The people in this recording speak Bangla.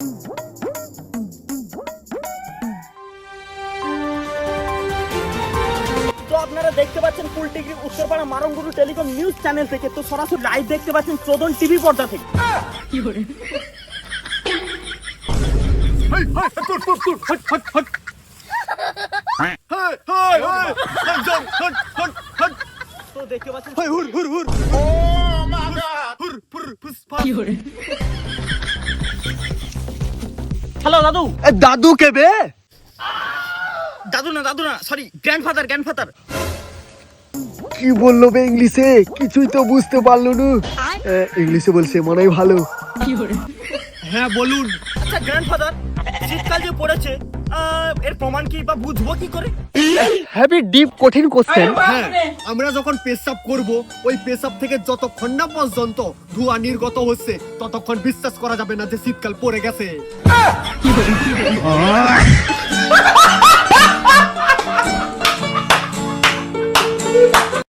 তো আপনারা দেখতে পাচ্ছেন ফুল টিভি উত্তরপাড়া মারংগুরু টেলিকম নিউজ চ্যানেল থেকে, তো সরাসরি লাইভ দেখতে পাচ্ছেন চোদন টিভি পর্দা থেকে। তো দেখতে পাচ্ছেন হ্যালো দাদু। দাদু কে বে? দাদু না সরি, গ্র্যান্ডফাদার। কি বললো বে ইংলিশে? কিছুই তো বুঝতে পারলো না। ইংলিশে বলছে মনে হয় ভালো। হ্যাঁ বলুন। আচ্ছা গ্র্যান্ডফাদার, শীতকাল যে পড়েছে এর প্রমাণ কি বা বুঝবো কি করে? হ্যাভি ডিপ কঠিন কোশ্চেন। হ্যাঁ, আমরা যখন পেশাব করব, ওই পেশাব থেকে যতক্ষণ না পর্যন্ত ধোঁয়া নির্গত হচ্ছে ততক্ষণ বিশ্বাস করা যাবে না যে শীতকাল পড়ে গেছে।